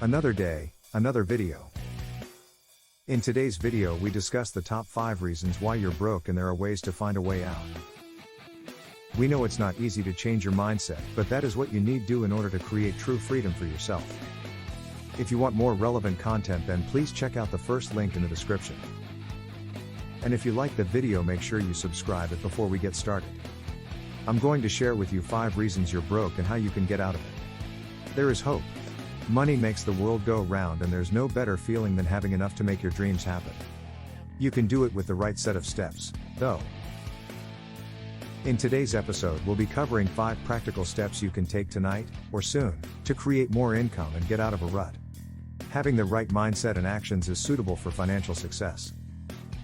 Another day, another video. In today's video we discuss the top 5 reasons why you're broke and there are ways to find a way out. We know it's not easy to change your mindset, but that is what you need to do in order to create true freedom for yourself. If you want more relevant content, then please check out the first link in the description. And if you like the video, make sure you subscribe it before we get started. I'm going to share with you 5 reasons you're broke and how you can get out of it. There is hope. Money makes the world go round, and there's no better feeling than having enough to make your dreams happen. You can do it with the right set of steps, though. In today's episode, we'll be covering 5 practical steps you can take tonight, or soon, to create more income and get out of a rut. Having the right mindset and actions is suitable for financial success.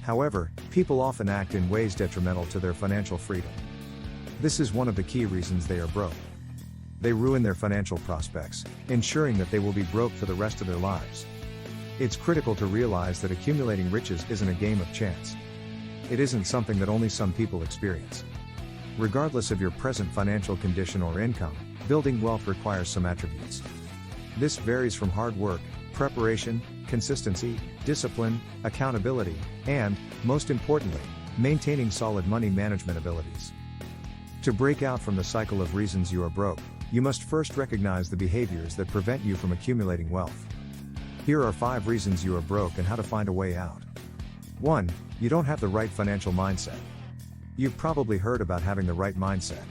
However, people often act in ways detrimental to their financial freedom. This is one of the key reasons they are broke. They ruin their financial prospects, ensuring that they will be broke for the rest of their lives. It's critical to realize that accumulating riches isn't a game of chance. It isn't something that only some people experience. Regardless of your present financial condition or income, building wealth requires some attributes. This varies from hard work, preparation, consistency, discipline, accountability, and, most importantly, maintaining solid money management abilities. To break out from the cycle of reasons you are broke, you must first recognize the behaviors that prevent you from accumulating wealth. Here are 5 reasons you are broke and how to find a way out. 1. You don't have the right financial mindset. You've probably heard about having the right mindset.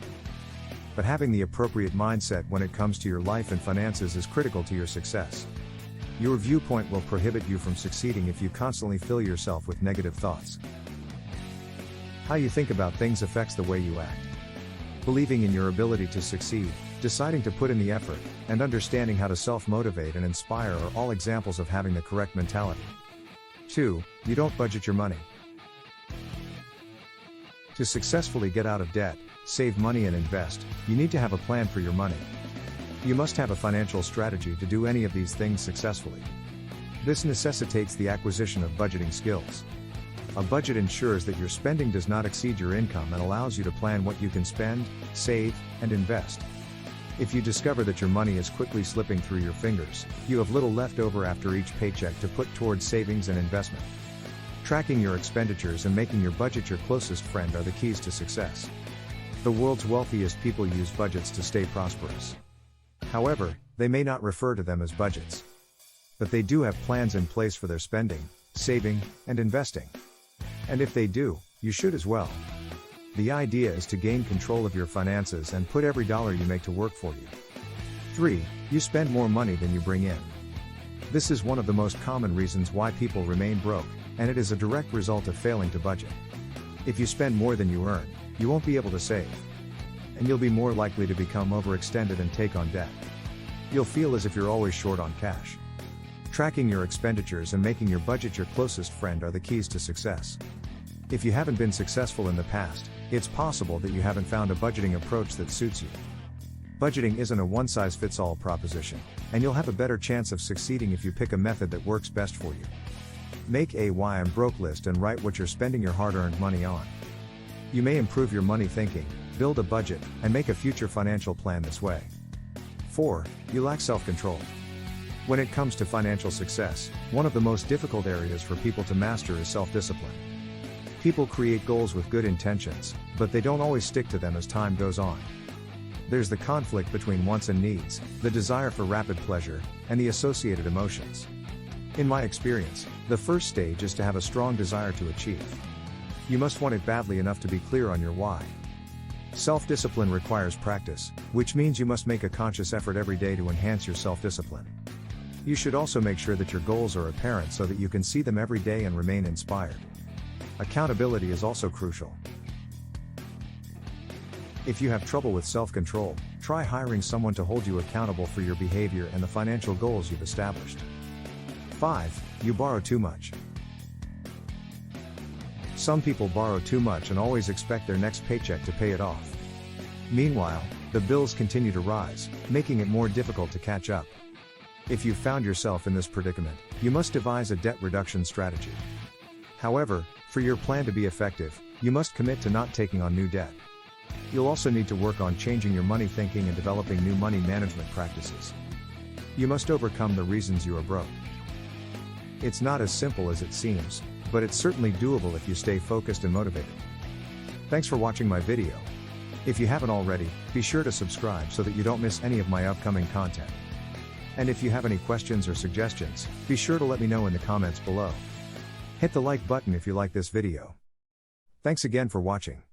But having the appropriate mindset when it comes to your life and finances is critical to your success. Your viewpoint will prohibit you from succeeding if you constantly fill yourself with negative thoughts. How you think about things affects the way you act. Believing in your ability to succeed, deciding to put in the effort, and understanding how to self-motivate and inspire are all examples of having the correct mentality. 2. You don't budget your money. To successfully get out of debt, save money and invest, you need to have a plan for your money. You must have a financial strategy to do any of these things successfully. This necessitates the acquisition of budgeting skills. A budget ensures that your spending does not exceed your income and allows you to plan what you can spend, save, and invest. If you discover that your money is quickly slipping through your fingers, you have little left over after each paycheck to put towards savings and investment. Tracking your expenditures and making your budget your closest friend are the keys to success. The world's wealthiest people use budgets to stay prosperous. However, they may not refer to them as budgets. But they do have plans in place for their spending, saving, and investing. And if they do, you should as well. The idea is to gain control of your finances and put every dollar you make to work for you. 3. You spend more money than you bring in. This is one of the most common reasons why people remain broke, and it is a direct result of failing to budget. If you spend more than you earn, you won't be able to save. And you'll be more likely to become overextended and take on debt. You'll feel as if you're always short on cash. Tracking your expenditures and making your budget your closest friend are the keys to success. If you haven't been successful in the past, it's possible that you haven't found a budgeting approach that suits you. Budgeting isn't a one-size-fits-all proposition, and you'll have a better chance of succeeding if you pick a method that works best for you. Make a why I'm broke list and write what you're spending your hard-earned money on. You may improve your money thinking, build a budget, and make a future financial plan this way. 4. You lack self-control. When it comes to financial success, one of the most difficult areas for people to master is self-discipline. People create goals with good intentions, but they don't always stick to them as time goes on. There's the conflict between wants and needs, the desire for rapid pleasure, and the associated emotions. In my experience, the first stage is to have a strong desire to achieve. You must want it badly enough to be clear on your why. Self-discipline requires practice, which means you must make a conscious effort every day to enhance your self-discipline. You should also make sure that your goals are apparent so that you can see them every day and remain inspired. Accountability is also crucial. If you have trouble with self-control, try hiring someone to hold you accountable for your behavior and the financial goals you've established. 5. You borrow too much. Some people borrow too much and always expect their next paycheck to pay it off. Meanwhile, the bills continue to rise, making it more difficult to catch up. If you've found yourself in this predicament, you must devise a debt reduction strategy. However, for your plan to be effective, you must commit to not taking on new debt. You'll also need to work on changing your money thinking and developing new money management practices. You must overcome the reasons you are broke. It's not as simple as it seems, but it's certainly doable if you stay focused and motivated. Thanks for watching my video. If you haven't already, be sure to subscribe so that you don't miss any of my upcoming content. And if you have any questions or suggestions, be sure to let me know in the comments below. Hit the like button if you like this video. Thanks again for watching.